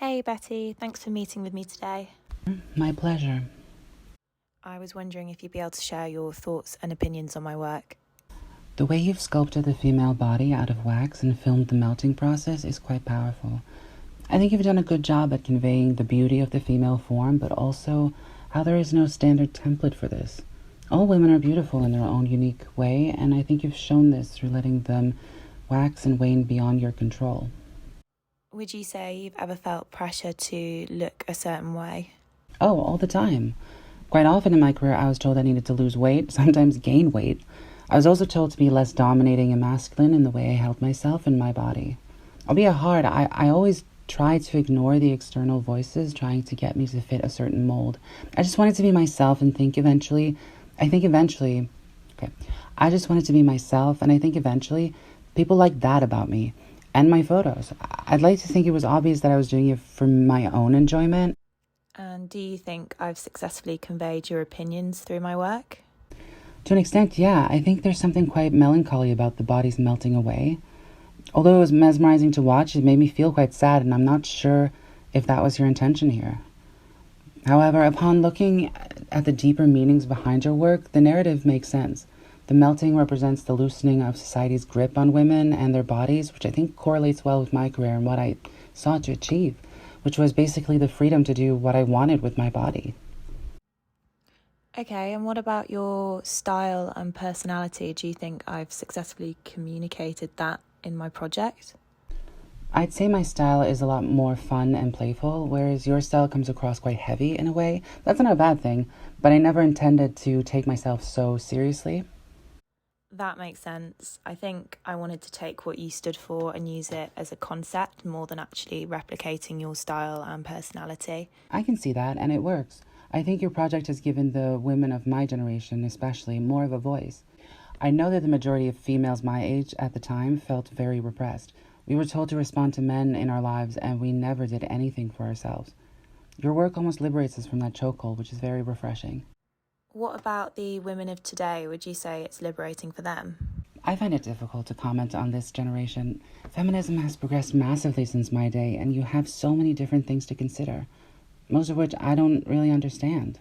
Hey Betty, thanks for meeting with me today. My pleasure. I was wondering if you'd be able to share your thoughts and opinions on my work. The way you've sculpted the female body out of wax and filmed the melting process is quite powerful. I think you've done a good job at conveying the beauty of the female form, but also how there is no standard template for this. All women are beautiful in their own unique way, and I think you've shown this through letting them wax and wane beyond your control. Would you say you've ever felt pressure to look a certain way? Oh, all the time. Quite often in my career, I was told I needed to lose weight, sometimes gain weight. I was also told to be less dominating and masculine in the way I held myself and my body. Albeit hard, I always tried to ignore the external voices trying to get me to fit a certain mold. I just wanted to be myself and I just wanted to be myself and I think eventually people liked that about me and my photos. I'd like to think it was obvious that I was doing it for my own enjoyment. And do you think I've successfully conveyed your opinions through my work? To an extent, yeah, I think there's something quite melancholy about the bodies melting away. Although it was mesmerizing to watch, it made me feel quite sad, and I'm not sure if that was your intention here. However, upon looking at the deeper meanings behind your work, the narrative makes sense. The melting represents the loosening of society's grip on women and their bodies, which I think correlates well with my career and what I sought to achieve, which was basically the freedom to do what I wanted with my body. Okay, and what about your style and personality? Do you think I've successfully communicated that in my project? I'd say my style is a lot more fun and playful, whereas your style comes across quite heavy in a way. That's not a bad thing, but I never intended to take myself so seriously. That makes sense. I think I wanted to take what you stood for and use it as a concept more than actually replicating your style and personality. I can see that, and it works. I think your project has given the women of my generation, especially, more of a voice. I know that the majority of females my age at the time felt very repressed. We were told to respond to men in our lives, and we never did anything for ourselves. Your work almost liberates us from that chokehold, which is very refreshing. What about the women of today? Would you say it's liberating for them? I find it difficult to comment on this generation. Feminism has progressed massively since my day, and you have so many different things to consider, most of which I don't really understand.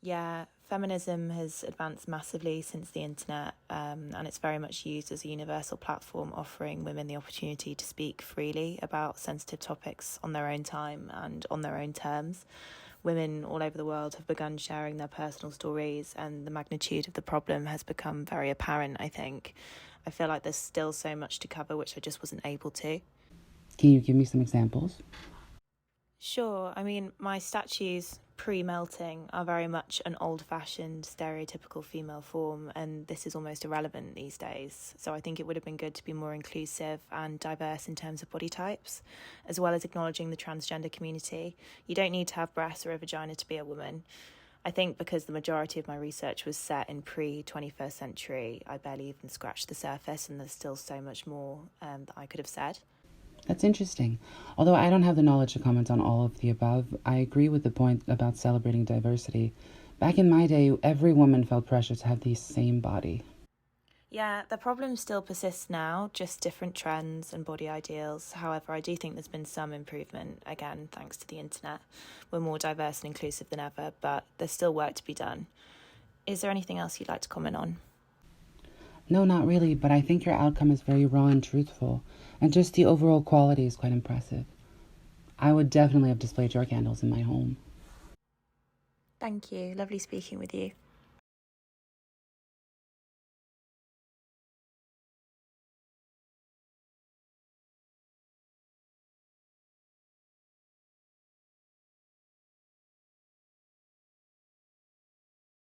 Yeah, feminism has advanced massively since the internet, and it's very much used as a universal platform offering women the opportunity to speak freely about sensitive topics on their own time and on their own terms. Women all over the world have begun sharing their personal stories, and the magnitude of the problem has become very apparent, I think. I feel like there's still so much to cover, which I just wasn't able to. Can you give me some examples? Sure, I mean, my statues pre-melting are very much an old-fashioned, stereotypical female form, and this is almost irrelevant these days. So I think it would have been good to be more inclusive and diverse in terms of body types, as well as acknowledging the transgender community. You don't need to have breasts or a vagina to be a woman. I think because the majority of my research was set in pre-21st century, I barely even scratched the surface, and there's still so much more that I could have said. That's interesting. Although I don't have the knowledge to comment on all of the above, I agree with the point about celebrating diversity. Back in my day, every woman felt pressure to have the same body. Yeah, the problem still persists now, just different trends and body ideals. However, I do think there's been some improvement, again, thanks to the internet. We're more diverse and inclusive than ever, but there's still work to be done. Is there anything else you'd like to comment on? No, not really, but I think your outcome is very raw and truthful, and just the overall quality is quite impressive. I would definitely have displayed your candles in my home. Thank you. Lovely speaking with you.